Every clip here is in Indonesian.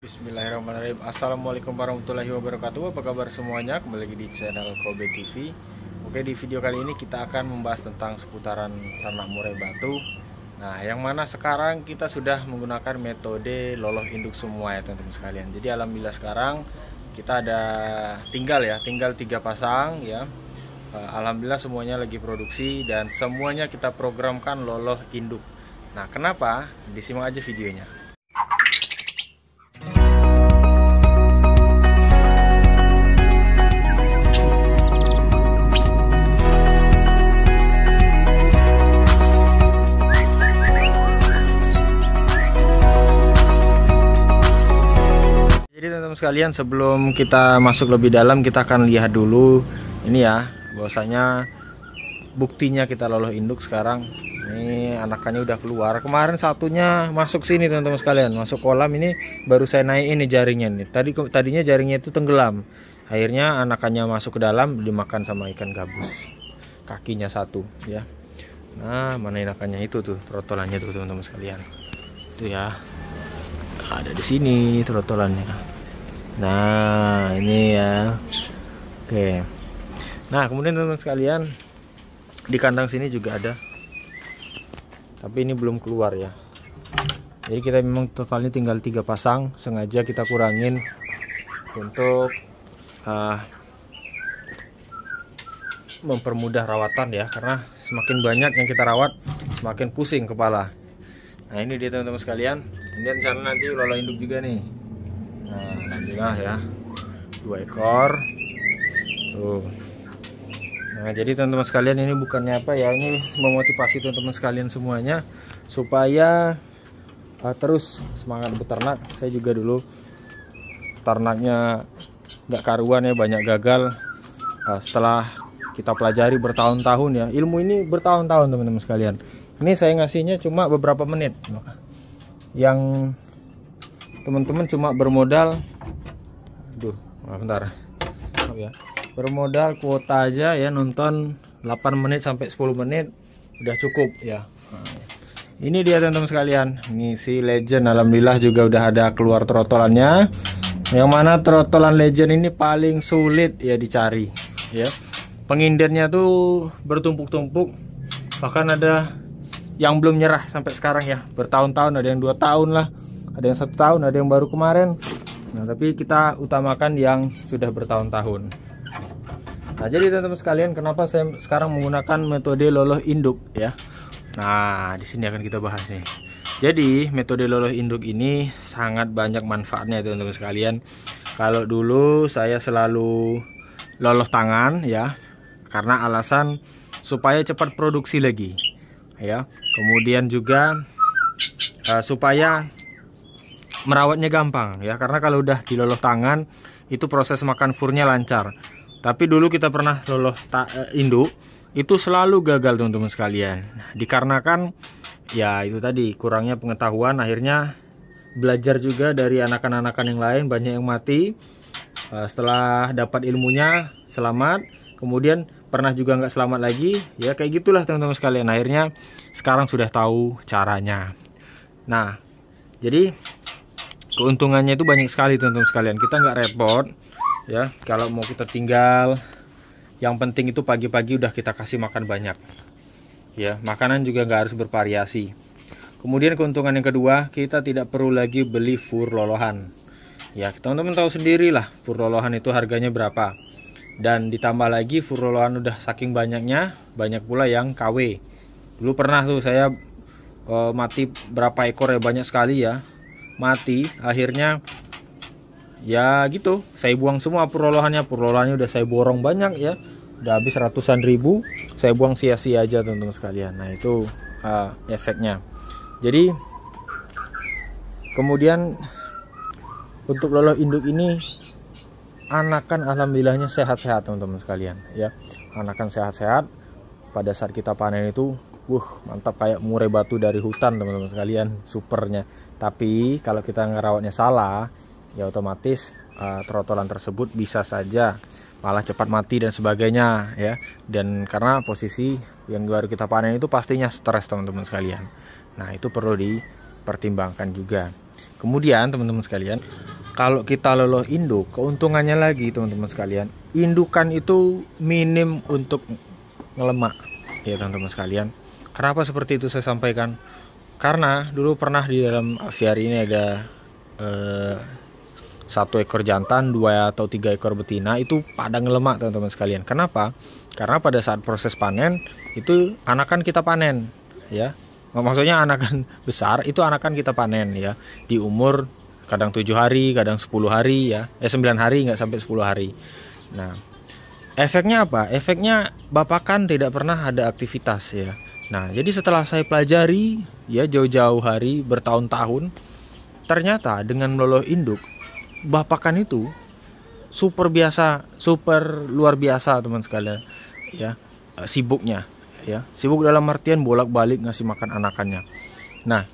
Bismillahirrahmanirrahim. Assalamualaikum warahmatullahi wabarakatuh. Apa kabar semuanya? Kembali lagi di channel Kobe TV. Oke, di video kali ini kita akan membahas tentang seputaran ternak murai batu. Nah, yang mana sekarang kita sudah menggunakan metode loloh induk semua ya teman-teman sekalian. Jadi alhamdulillah sekarang kita tinggal 3 pasang ya. Alhamdulillah semuanya lagi produksi dan semuanya kita programkan loloh induk. Nah, kenapa? Disimak aja videonya. Jadi teman-teman sekalian, sebelum kita masuk lebih dalam, kita akan lihat dulu ini ya, bahwasanya buktinya kita loloh induk sekarang. Ini anakannya udah keluar. Kemarin satunya masuk sini teman-teman sekalian, masuk kolam. Ini baru saya naik ini jaringnya nih. Tadinya jaringnya itu tenggelam. Akhirnya anakannya masuk ke dalam, dimakan sama ikan gabus. Kakinya satu ya. Nah, mana anakannya itu tuh, trotolannya tuh teman-teman sekalian. Itu ya. Ada di sini trotolannya. Nah, ini ya. Oke. Nah, kemudian teman-teman sekalian, di kandang sini juga ada. Tapi ini belum keluar ya. Jadi kita memang totalnya tinggal 3 pasang. Sengaja kita kurangin untuk mempermudah rawatan ya. Karena semakin banyak yang kita rawat, semakin pusing kepala. Nah, ini dia teman-teman sekalian. Kemudian sana nanti loloh induk juga nih. Nah, alhamdulillah ya, 2 ekor tuh. Nah, jadi teman-teman sekalian, ini bukannya apa ya, ini memotivasi teman-teman sekalian semuanya supaya terus semangat beternak. Saya juga dulu ternaknya nggak karuan ya, banyak gagal. Setelah kita pelajari bertahun-tahun ya, ilmu ini bertahun-tahun teman-teman sekalian. Ini saya ngasihnya cuma beberapa menit. Yang teman-teman cuma bermodal, bentar, ya, bermodal kuota aja ya, nonton 8 menit sampai 10 menit udah cukup ya. Ini dia teman-teman sekalian, ini si Legend. Alhamdulillah juga udah ada keluar trotolannya. Yang mana trotolan Legend ini paling sulit ya dicari ya. Pengindernya tuh bertumpuk-tumpuk, bahkan ada yang belum nyerah sampai sekarang ya, bertahun-tahun. Ada yang 2 tahun lah, ada yang 1 tahun, ada yang baru kemarin. Nah, tapi kita utamakan yang sudah bertahun-tahun. Nah, jadi teman-teman sekalian, kenapa saya sekarang menggunakan metode loloh induk ya. Nah, di sini akan kita bahas nih. Jadi metode loloh induk ini sangat banyak manfaatnya teman-teman sekalian. Kalau dulu saya selalu loloh tangan ya, karena alasan supaya cepat produksi lagi ya. Kemudian juga supaya merawatnya gampang ya, karena kalau udah diloloh tangan itu proses makan furnya lancar. Tapi dulu kita pernah loloh induk, itu selalu gagal teman-teman sekalian. Dikarenakan ya itu tadi, kurangnya pengetahuan. Akhirnya belajar juga dari anakan-anakan yang lain, banyak yang mati. Setelah dapat ilmunya selamat, kemudian pernah juga nggak selamat lagi ya, kayak gitulah teman-teman sekalian. Akhirnya sekarang sudah tahu caranya. Nah, jadi keuntungannya itu banyak sekali teman-teman sekalian. Kita nggak repot ya, kalau mau kita tinggal, yang penting itu pagi-pagi udah kita kasih makan banyak ya. Makanan juga nggak harus bervariasi. Kemudian keuntungan yang kedua, kita tidak perlu lagi beli fur lolohan ya. Teman-teman tahu sendiri lah, fur lolohan itu harganya berapa. Dan ditambah lagi fur lolohan udah saking banyaknya, banyak pula yang KW. Dulu pernah tuh saya mati berapa ekor ya, banyak sekali ya mati. Akhirnya ya gitu, saya buang semua fur lolohannya. Fur lolohannya udah saya borong banyak ya, udah habis ratusan ribu, saya buang sia-sia aja teman-teman sekalian. Nah, itu efeknya. Jadi kemudian untuk loloh induk ini, anakan alhamdulillahnya sehat-sehat teman-teman sekalian ya. Anakan sehat-sehat, pada saat kita panen itu mantap, kayak murai batu dari hutan teman-teman sekalian, supernya. Tapi kalau kita ngerawatnya salah ya, otomatis trotolan tersebut bisa saja malah cepat mati dan sebagainya ya. Dan karena posisi yang baru kita panen itu pastinya stres teman-teman sekalian. Nah, itu perlu dipertimbangkan juga. Kemudian teman-teman sekalian, kalau kita loloh induk, keuntungannya lagi teman-teman sekalian, indukan itu minim untuk ngelemak ya teman-teman sekalian. Kenapa seperti itu saya sampaikan? Karena dulu pernah di dalam aviari ini ada 1 ekor jantan, 2 atau 3 ekor betina, itu pada ngelemak teman-teman sekalian. Kenapa? Karena pada saat proses panen itu anakan kita panen ya. Maksudnya anakan besar itu anakan kita panen ya, di umur kadang 7 hari, kadang 10 hari ya, 9 hari, nggak sampai 10 hari. Nah, efeknya apa? Efeknya bapakan tidak pernah ada aktivitas ya. Nah, jadi setelah saya pelajari ya jauh-jauh hari, bertahun-tahun, ternyata dengan meloloh induk, bapakan itu super luar biasa teman sekalian ya, sibuknya ya. Sibuk dalam artian bolak-balik ngasih makan anakannya. Nah,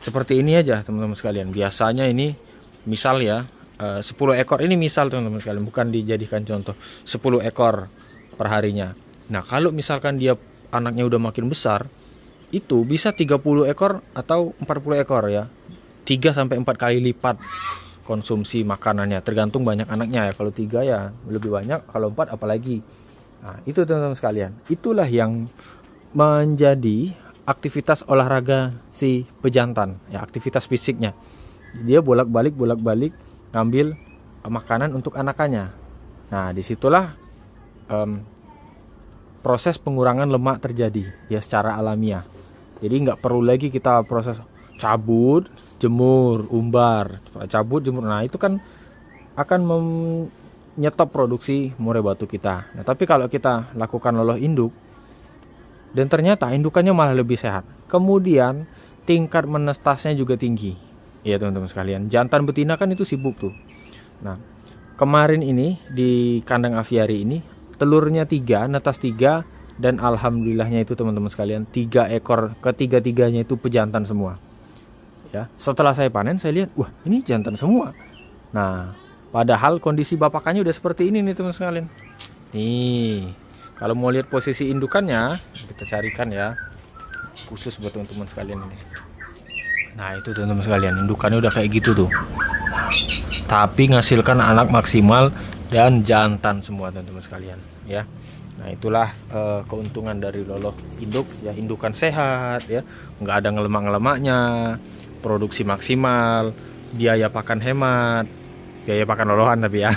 seperti ini aja teman-teman sekalian. Biasanya ini misal ya 10 ekor, ini misal teman-teman sekalian, bukan dijadikan contoh, 10 ekor per harinya. Nah, kalau misalkan dia anaknya udah makin besar, itu bisa 30 ekor atau 40 ekor ya. 3-4 kali lipat konsumsi makanannya, tergantung banyak anaknya ya. Kalau 3 ya lebih banyak, kalau 4 apalagi. Nah, itu teman-teman sekalian, itulah yang menjadi aktivitas olahraga si pejantan ya, aktivitas fisiknya. Dia bolak-balik ngambil makanan untuk anakannya. Nah, disitulah proses pengurangan lemak terjadi ya secara alamiah. Jadi nggak perlu lagi kita proses cabut, jemur, umbar, cabut, jemur. Nah, itu kan akan menyetop produksi murai batu kita. Nah, tapi kalau kita lakukan loloh induk dan ternyata indukannya malah lebih sehat, kemudian tingkat menestasnya juga tinggi ya teman-teman sekalian. Jantan betina kan itu sibuk tuh. Nah, kemarin ini di kandang aviari ini telurnya 3, netas 3, dan alhamdulillahnya itu teman-teman sekalian 3 ekor, ketiga-tiganya itu pejantan semua ya. Setelah saya panen saya lihat, wah ini jantan semua. Nah, padahal kondisi bapakannya udah seperti ini nih teman sekalian. Nih, kalau mau lihat posisi indukannya, kita carikan ya, khusus buat teman-teman sekalian ini. Nah, itu teman-teman sekalian, indukannya udah kayak gitu tuh. Tapi ngasilkan anak maksimal dan jantan semua teman-teman sekalian ya. Nah, itulah keuntungan dari loloh induk ya, indukan sehat ya, nggak ada ngelemak-ngelemaknya, produksi maksimal, biaya pakan hemat, biaya pakan lolohan tapi ya.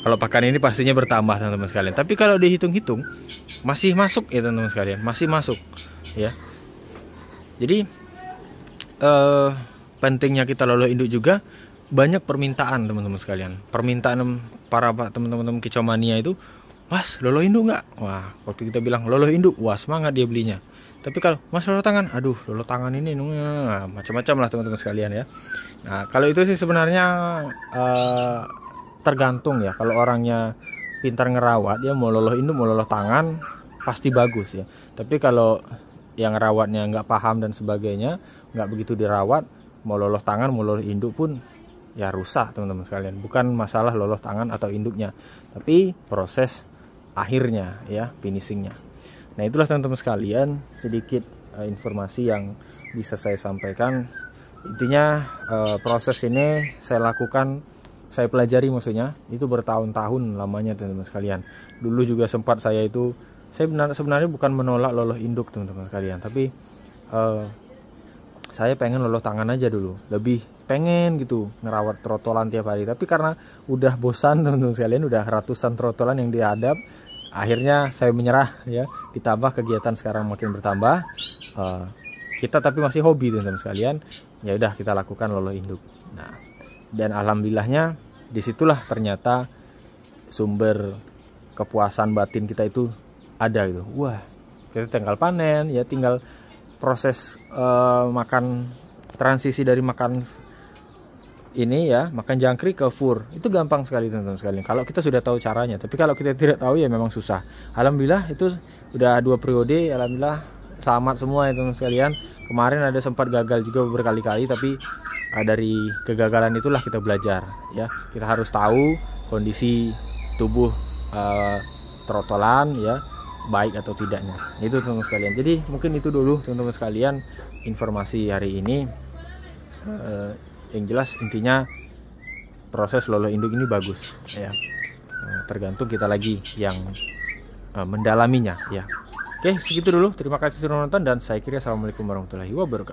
Kalau pakan ini pastinya bertambah teman-teman sekalian. Tapi kalau dihitung-hitung masih masuk ya teman-teman sekalian, masih masuk ya. Jadi pentingnya kita loloh induk juga banyak permintaan teman-teman sekalian. Permintaan para teman-teman kicau mania itu, Mas loloh induk nggak? Wah, waktu kita bilang loloh induk, wah semangat dia belinya. Tapi kalau Mas loloh tangan, aduh loloh tangan ini macam-macam lah teman-teman sekalian ya. Nah, kalau itu sih sebenarnya tergantung ya. Kalau orangnya pintar ngerawat, dia mau loloh induk mau loloh tangan pasti bagus ya. Tapi kalau yang rawatnya nggak paham dan sebagainya, nggak begitu dirawat, mau loloh tangan mau loloh induk pun ya rusak teman-teman sekalian. Bukan masalah loloh tangan atau induknya, tapi proses akhirnya ya, finishingnya. Nah, itulah teman-teman sekalian sedikit informasi yang bisa saya sampaikan. Intinya proses ini saya lakukan, saya pelajari maksudnya, itu bertahun-tahun lamanya teman-teman sekalian. Dulu juga sempat saya sebenarnya bukan menolak loloh induk teman-teman sekalian, tapi saya pengen loloh tangan aja dulu, lebih pengen gitu ngerawat trotolan tiap hari. Tapi karena udah bosan teman-teman sekalian, udah ratusan trotolan yang dihadap, akhirnya saya menyerah ya. Ditambah kegiatan sekarang makin bertambah, kita tapi masih hobi teman-teman sekalian, ya udah kita lakukan loloh induk. Nah, dan alhamdulillahnya disitulah ternyata sumber kepuasan batin kita itu ada gitu. Wah, kita tinggal panen ya, tinggal proses makan, transisi dari makan ini ya, makan jangkrik ke fur, itu gampang sekali teman-teman sekalian kalau kita sudah tahu caranya. Tapi kalau kita tidak tahu ya memang susah. Alhamdulillah itu udah 2 periode, alhamdulillah selamat semua ya teman-teman sekalian. Kemarin ada sempat gagal juga berkali-kali, tapi dari kegagalan itulah kita belajar ya. Kita harus tahu kondisi tubuh trotolan ya, baik atau tidaknya. Itu teman-teman sekalian. Jadi mungkin itu dulu teman-teman sekalian informasi hari ini. Yang jelas intinya proses lolo induk ini bagus ya. Tergantung kita lagi yang mendalaminya ya. Oke, segitu dulu. Terima kasih sudah nonton dan saya kira assalamualaikum warahmatullahi wabarakatuh.